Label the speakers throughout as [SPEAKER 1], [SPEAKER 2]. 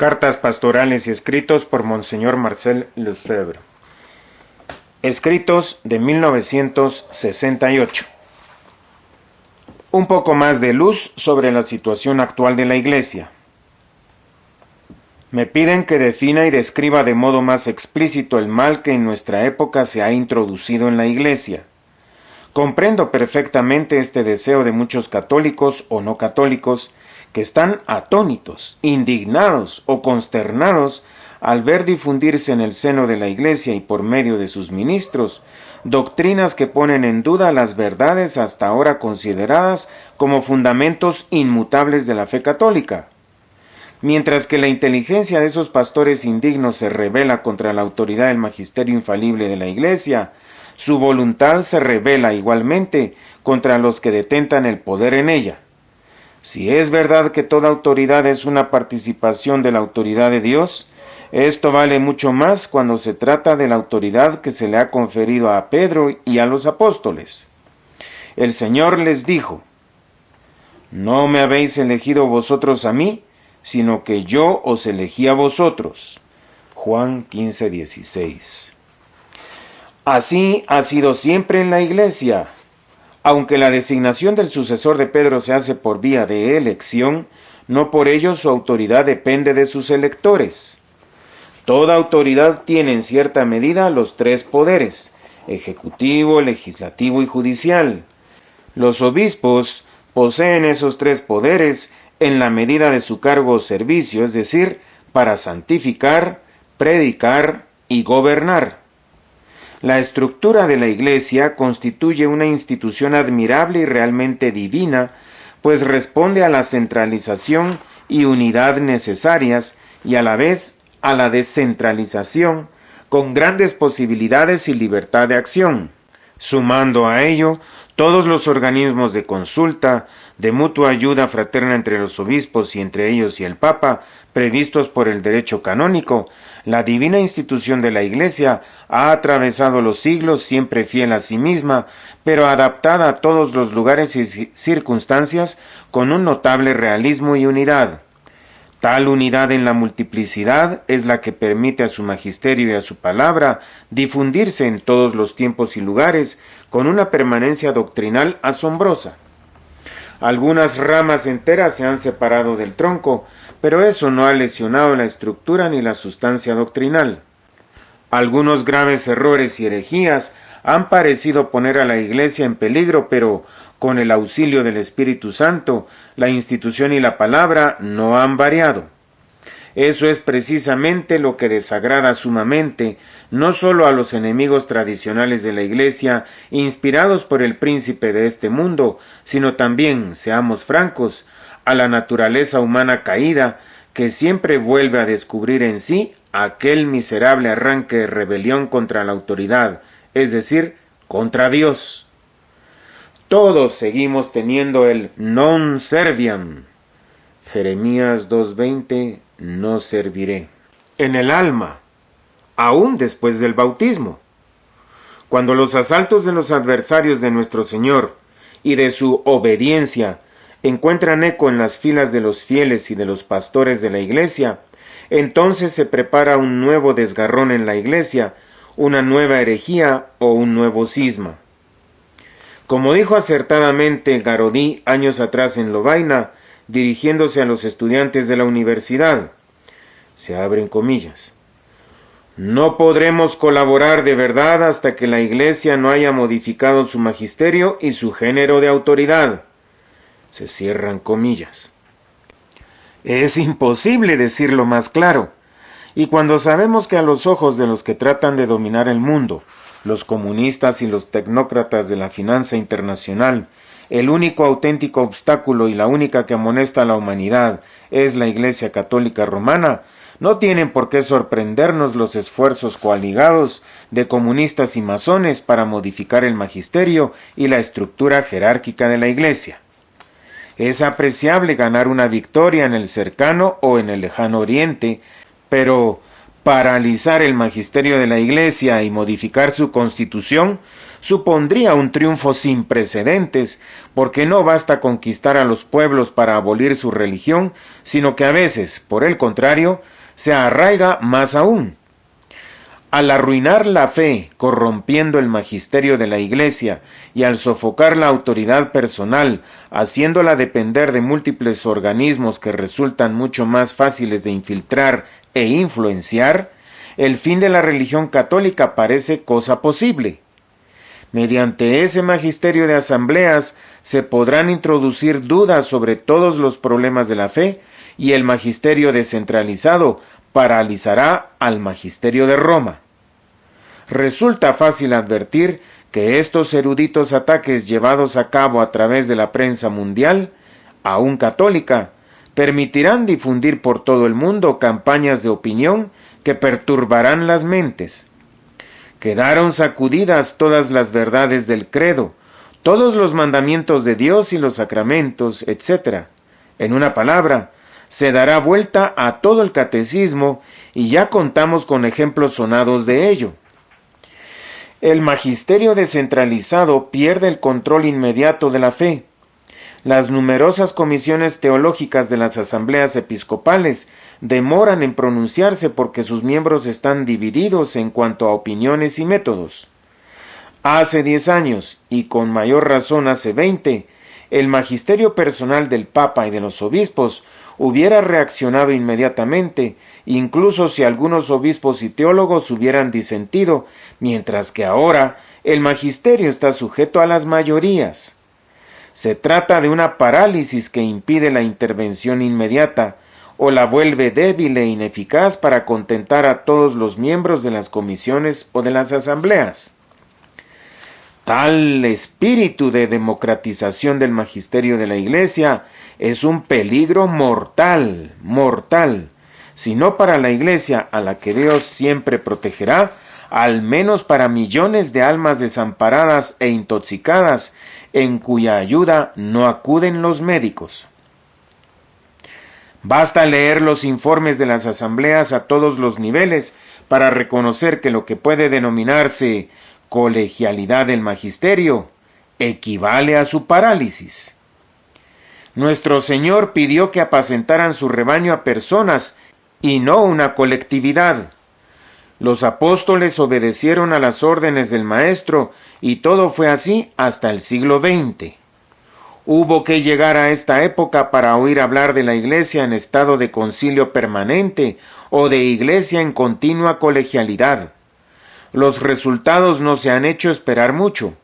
[SPEAKER 1] Cartas pastorales y escritos por Monseñor Marcel Lefebvre. Escritos de 1968. Un poco más de luz sobre la situación actual de la Iglesia. Me piden que defina y describa de modo más explícito el mal que en nuestra época se ha introducido en la Iglesia. Comprendo perfectamente este deseo de muchos católicos o no católicos que están atónitos, indignados o consternados al ver difundirse en el seno de la Iglesia y por medio de sus ministros doctrinas que ponen en duda las verdades hasta ahora consideradas como fundamentos inmutables de la fe católica. Mientras que la inteligencia de esos pastores indignos se rebela contra la autoridad del magisterio infalible de la Iglesia, su voluntad se rebela igualmente contra los que detentan el poder en ella. Si es verdad que toda autoridad es una participación de la autoridad de Dios, esto vale mucho más cuando se trata de la autoridad que se le ha conferido a Pedro y a los apóstoles. El Señor les dijo: «No me habéis elegido vosotros a mí, sino que yo os elegí a vosotros». Juan 15:16. Así ha sido siempre en la Iglesia. Aunque la designación del sucesor de Pedro se hace por vía de elección, no por ello su autoridad depende de sus electores. Toda autoridad tiene en cierta medida los tres poderes: ejecutivo, legislativo y judicial. Los obispos poseen esos tres poderes en la medida de su cargo o servicio, es decir, para santificar, predicar y gobernar. La estructura de la Iglesia constituye una institución admirable y realmente divina, pues responde a la centralización y unidad necesarias y a la vez a la descentralización, con grandes posibilidades y libertad de acción. Sumando a ello todos los organismos de consulta, de mutua ayuda fraterna entre los obispos y entre ellos y el Papa, previstos por el derecho canónico, la divina institución de la Iglesia ha atravesado los siglos siempre fiel a sí misma, pero adaptada a todos los lugares y circunstancias con un notable realismo y unidad. Tal unidad en la multiplicidad es la que permite a su magisterio y a su palabra difundirse en todos los tiempos y lugares con una permanencia doctrinal asombrosa. Algunas ramas enteras se han separado del tronco, pero eso no ha lesionado la estructura ni la sustancia doctrinal. Algunos graves errores y herejías han parecido poner a la Iglesia en peligro, pero con el auxilio del Espíritu Santo, la institución y la palabra no han variado. Eso es precisamente lo que desagrada sumamente, no solo a los enemigos tradicionales de la Iglesia, inspirados por el príncipe de este mundo, sino también, seamos francos, a la naturaleza humana caída, que siempre vuelve a descubrir en sí aquel miserable arranque de rebelión contra la autoridad, es decir, contra Dios. Todos seguimos teniendo el non serviam. Jeremías 2:20, no serviré. En el alma, aún después del bautismo. Cuando los asaltos de los adversarios de nuestro Señor y de su obediencia encuentran eco en las filas de los fieles y de los pastores de la Iglesia, entonces se prepara un nuevo desgarrón en la Iglesia, una nueva herejía o un nuevo cisma. Como dijo acertadamente Garodí años atrás en Lovaina, dirigiéndose a los estudiantes de la universidad, se abren comillas: «No podremos colaborar de verdad hasta que la Iglesia no haya modificado su magisterio y su género de autoridad», se cierran comillas. Es imposible decirlo más claro, y cuando sabemos que a los ojos de los que tratan de dominar el mundo, los comunistas y los tecnócratas de la finanza internacional, el único auténtico obstáculo y la única que amonesta a la humanidad es la Iglesia Católica Romana, no tienen por qué sorprendernos los esfuerzos coaligados de comunistas y masones para modificar el magisterio y la estructura jerárquica de la Iglesia. Es apreciable ganar una victoria en el cercano o en el lejano Oriente, pero Paralizar el magisterio de la Iglesia y modificar su constitución supondría un triunfo sin precedentes, porque no basta conquistar a los pueblos para abolir su religión, sino que a veces, por el contrario, se arraiga más aún. Al arruinar la fe, corrompiendo el magisterio de la Iglesia, y al sofocar la autoridad personal, haciéndola depender de múltiples organismos que resultan mucho más fáciles de infiltrar e influenciar, el fin de la religión católica parece cosa posible. Mediante ese magisterio de asambleas se podrán introducir dudas sobre todos los problemas de la fe, y el magisterio descentralizado paralizará al magisterio de Roma. Resulta fácil advertir que estos eruditos ataques llevados a cabo a través de la prensa mundial, aún católica, permitirán difundir por todo el mundo campañas de opinión que perturbarán las mentes. Quedaron sacudidas todas las verdades del credo, todos los mandamientos de Dios y los sacramentos, etc. En una palabra, se dará vuelta a todo el catecismo y ya contamos con ejemplos sonados de ello. El magisterio descentralizado pierde el control inmediato de la fe. Las numerosas comisiones teológicas de las asambleas episcopales demoran en pronunciarse porque sus miembros están divididos en cuanto a opiniones y métodos. Hace 10 años, y con mayor razón hace 20, el magisterio personal del Papa y de los obispos hubiera reaccionado inmediatamente, incluso si algunos obispos y teólogos hubieran disentido, mientras que ahora el magisterio está sujeto a las mayorías. Se trata de una parálisis que impide la intervención inmediata, o la vuelve débil e ineficaz para contentar a todos los miembros de las comisiones o de las asambleas. Tal espíritu de democratización del magisterio de la Iglesia es un peligro mortal, si no para la Iglesia a la que Dios siempre protegerá, al menos para millones de almas desamparadas e intoxicadas, en cuya ayuda no acuden los médicos. Basta leer los informes de las asambleas a todos los niveles para reconocer que lo que puede denominarse colegialidad del magisterio equivale a su parálisis. Nuestro Señor pidió que apacentaran su rebaño a personas y no una colectividad. Los apóstoles obedecieron a las órdenes del Maestro y todo fue así hasta el siglo XX. Hubo que llegar a esta época para oír hablar de la Iglesia en estado de concilio permanente o de Iglesia en continua colegialidad. Los resultados no se han hecho esperar mucho.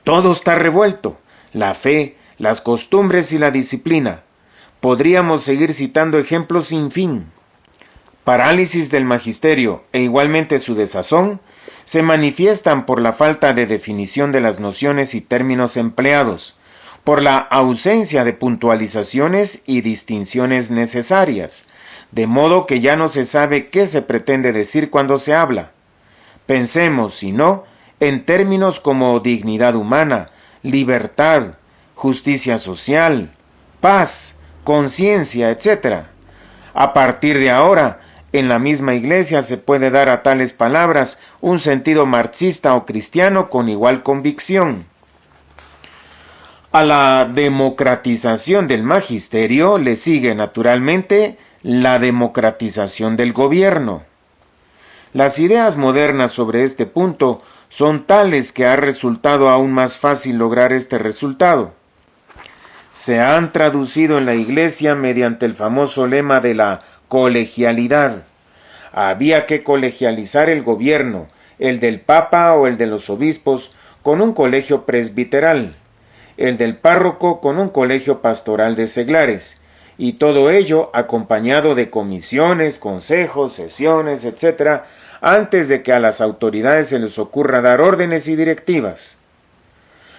[SPEAKER 1] Todo está revuelto: la fe, las costumbres y la disciplina. Podríamos seguir citando ejemplos sin fin. Parálisis del magisterio e igualmente su desazón se manifiestan por la falta de definición de las nociones y términos empleados, por la ausencia de puntualizaciones y distinciones necesarias, de modo que ya no se sabe qué se pretende decir cuando se habla. Pensemos, si no, en términos como dignidad humana, libertad, justicia social, paz, conciencia, etc. A partir de ahora, en la misma Iglesia se puede dar a tales palabras un sentido marxista o cristiano con igual convicción. A la democratización del magisterio le sigue naturalmente la democratización del gobierno. Las ideas modernas sobre este punto son tales que ha resultado aún más fácil lograr este resultado. Se han traducido en la Iglesia mediante el famoso lema de la colegialidad. Había que colegializar el gobierno, el del Papa o el de los obispos, con un colegio presbiteral, el del párroco con un colegio pastoral de seglares, y todo ello acompañado de comisiones, consejos, sesiones, etc., antes de que a las autoridades se les ocurra dar órdenes y directivas.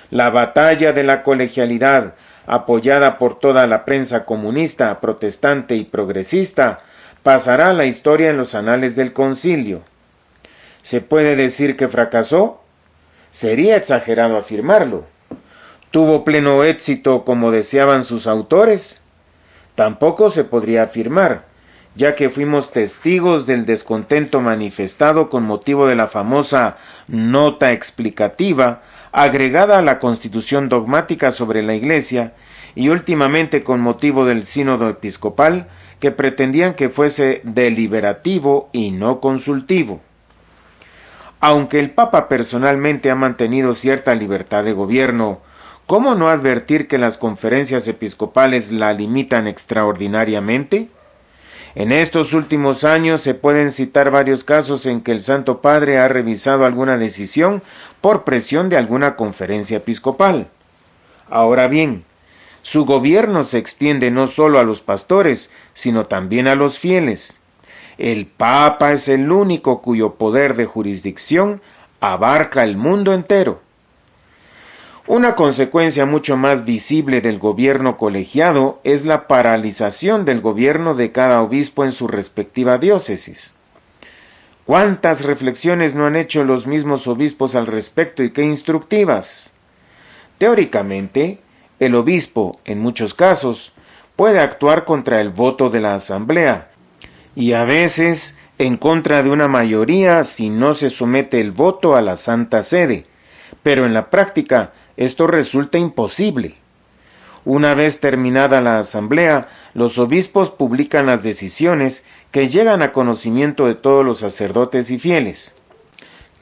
[SPEAKER 1] La batalla de la colegialidad, apoyada por toda la prensa comunista, protestante y progresista, pasará a la historia en los anales del concilio. ¿Se puede decir que fracasó? Sería exagerado afirmarlo. ¿Tuvo pleno éxito como deseaban sus autores? Tampoco se podría afirmar. ya que fuimos testigos del descontento manifestado con motivo de la famosa nota explicativa agregada a la Constitución dogmática sobre la Iglesia y últimamente con motivo del sínodo episcopal que pretendían que fuese deliberativo y no consultivo. Aunque el Papa personalmente ha mantenido cierta libertad de gobierno, ¿cómo no advertir que las conferencias episcopales la limitan extraordinariamente? En estos últimos años se pueden citar varios casos en que el Santo Padre ha revisado alguna decisión por presión de alguna conferencia episcopal. Ahora bien, su gobierno se extiende no solo a los pastores, sino también a los fieles. El Papa es el único cuyo poder de jurisdicción abarca el mundo entero. Una consecuencia mucho más visible del gobierno colegiado es la paralización del gobierno de cada obispo en su respectiva diócesis. ¿Cuántas reflexiones no han hecho los mismos obispos al respecto y qué instructivas? Teóricamente, el obispo, en muchos casos, puede actuar contra el voto de la asamblea y a veces en contra de una mayoría si no se somete el voto a la Santa Sede, pero en la práctica esto resulta imposible. Una vez terminada la asamblea, los obispos publican las decisiones que llegan a conocimiento de todos los sacerdotes y fieles.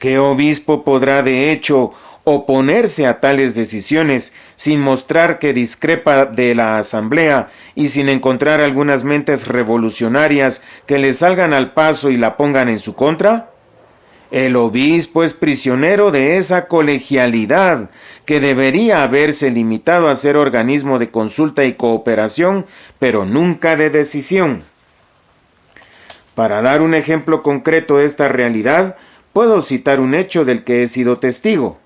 [SPEAKER 1] ¿Qué obispo podrá de hecho oponerse a tales decisiones sin mostrar que discrepa de la asamblea y sin encontrar algunas mentes revolucionarias que le salgan al paso y la pongan en su contra? El obispo es prisionero de esa colegialidad que debería haberse limitado a ser organismo de consulta y cooperación, pero nunca de decisión. Para dar un ejemplo concreto de esta realidad, puedo citar un hecho del que he sido testigo.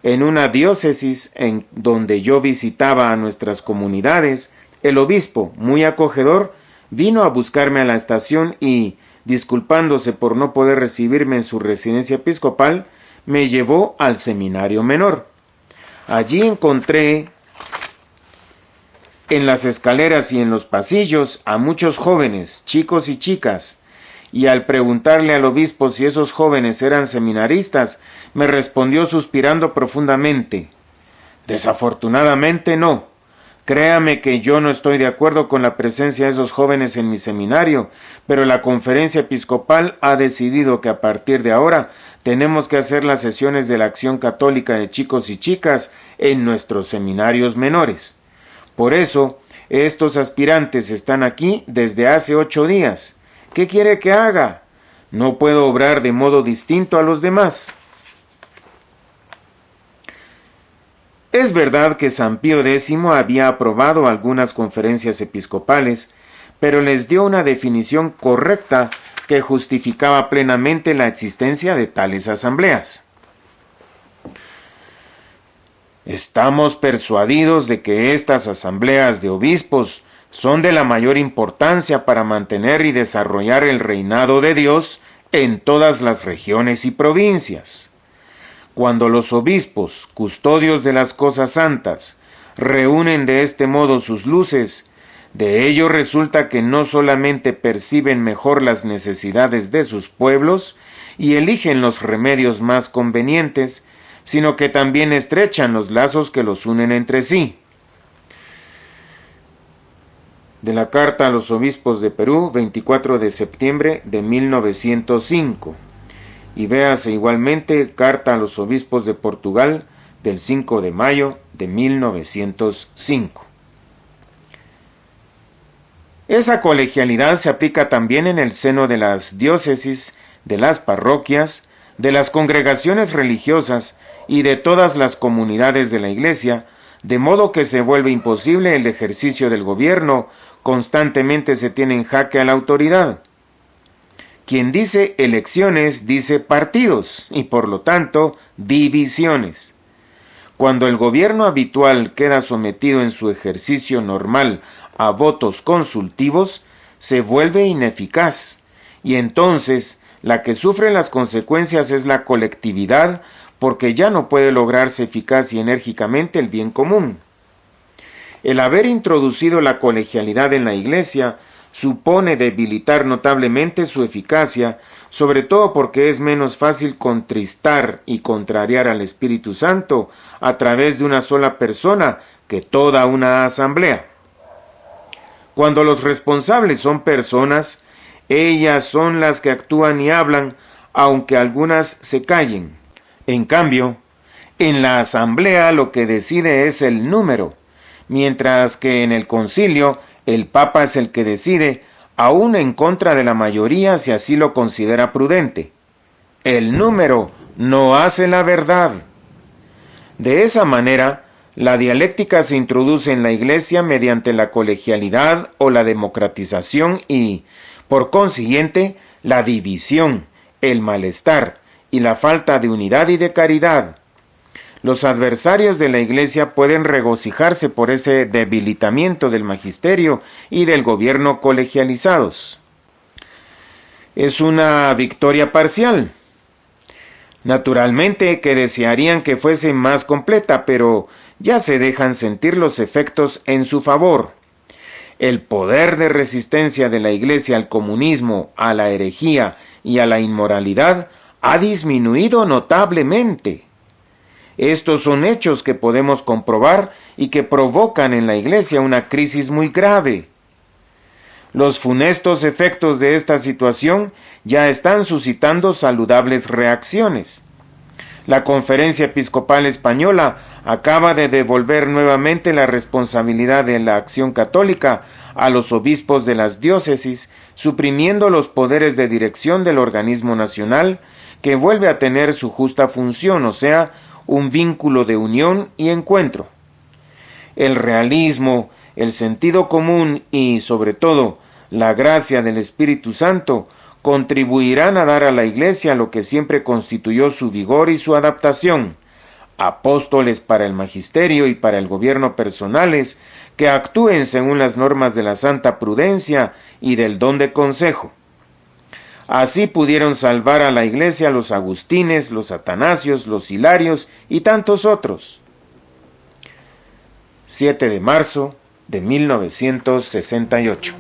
[SPEAKER 1] En una diócesis en donde yo visitaba a nuestras comunidades, el obispo, muy acogedor, vino a buscarme a la estación y, disculpándose por no poder recibirme en su residencia episcopal, me llevó al seminario menor. Allí encontré en las escaleras y en los pasillos a muchos jóvenes, chicos y chicas, y al preguntarle al obispo si esos jóvenes eran seminaristas, me respondió suspirando profundamente: «Desafortunadamente no. Créame que yo no estoy de acuerdo con la presencia de esos jóvenes en mi seminario, pero la conferencia episcopal ha decidido que a partir de ahora tenemos que hacer las sesiones de la Acción Católica de chicos y chicas en nuestros seminarios menores. Por eso, estos aspirantes están aquí desde hace 8 días. ¿Qué quiere que haga? No puedo obrar de modo distinto a los demás». Es verdad que San Pío X había aprobado algunas conferencias episcopales, pero les dio una definición correcta que justificaba plenamente la existencia de tales asambleas. Estamos persuadidos de que estas asambleas de obispos son de la mayor importancia para mantener y desarrollar el reinado de Dios en todas las regiones y provincias. Cuando los obispos, custodios de las cosas santas, reúnen de este modo sus luces, de ello resulta que no solamente perciben mejor las necesidades de sus pueblos y eligen los remedios más convenientes, sino que también estrechan los lazos que los unen entre sí. De la Carta a los Obispos de Perú, 24 de septiembre de 1905. Y véase igualmente Carta a los Obispos de Portugal del 5 de mayo de 1905. Esa colegialidad se aplica también en el seno de las diócesis, de las parroquias, de las congregaciones religiosas y de todas las comunidades de la Iglesia, de modo que se vuelve imposible el ejercicio del gobierno, constantemente se tiene en jaque a la autoridad. Quien dice elecciones dice partidos y por lo tanto divisiones. Cuando el gobierno habitual queda sometido en su ejercicio normal a votos consultivos, se vuelve ineficaz y entonces la que sufre las consecuencias es la colectividad porque ya no puede lograrse eficaz y enérgicamente el bien común. El haber introducido la colegialidad en la Iglesia supone debilitar notablemente su eficacia, sobre todo porque es menos fácil contristar y contrariar al Espíritu Santo a través de una sola persona que toda una asamblea. Cuando los responsables son personas, ellas son las que actúan y hablan, aunque algunas se callen. En cambio, en la asamblea lo que decide es el número, mientras que en el concilio el Papa es el que decide, aún en contra de la mayoría si así lo considera prudente. El número no hace la verdad. De esa manera, la dialéctica se introduce en la Iglesia mediante la colegialidad o la democratización y, por consiguiente, la división, el malestar y la falta de unidad y de caridad. Los adversarios de la Iglesia pueden regocijarse por ese debilitamiento del magisterio y del gobierno colegializados. Es una victoria parcial. Naturalmente que desearían que fuese más completa, pero ya se dejan sentir los efectos en su favor. El poder de resistencia de la Iglesia al comunismo, a la herejía y a la inmoralidad ha disminuido notablemente. Estos son hechos que podemos comprobar y que provocan en la Iglesia una crisis muy grave. Los funestos efectos de esta situación ya están suscitando saludables reacciones. La Conferencia Episcopal Española acaba de devolver nuevamente la responsabilidad de la acción católica a los obispos de las diócesis, suprimiendo los poderes de dirección del organismo nacional, que vuelve a tener su justa función, o sea, un vínculo de unión y encuentro. El realismo, el sentido común y, sobre todo, la gracia del Espíritu Santo contribuirán a dar a la Iglesia lo que siempre constituyó su vigor y su adaptación: apóstoles para el magisterio y para el gobierno personales que actúen según las normas de la santa prudencia y del don de consejo. Así pudieron salvar a la Iglesia los Agustines, los Atanasios, los Hilarios y tantos otros. 7 de marzo de 1968.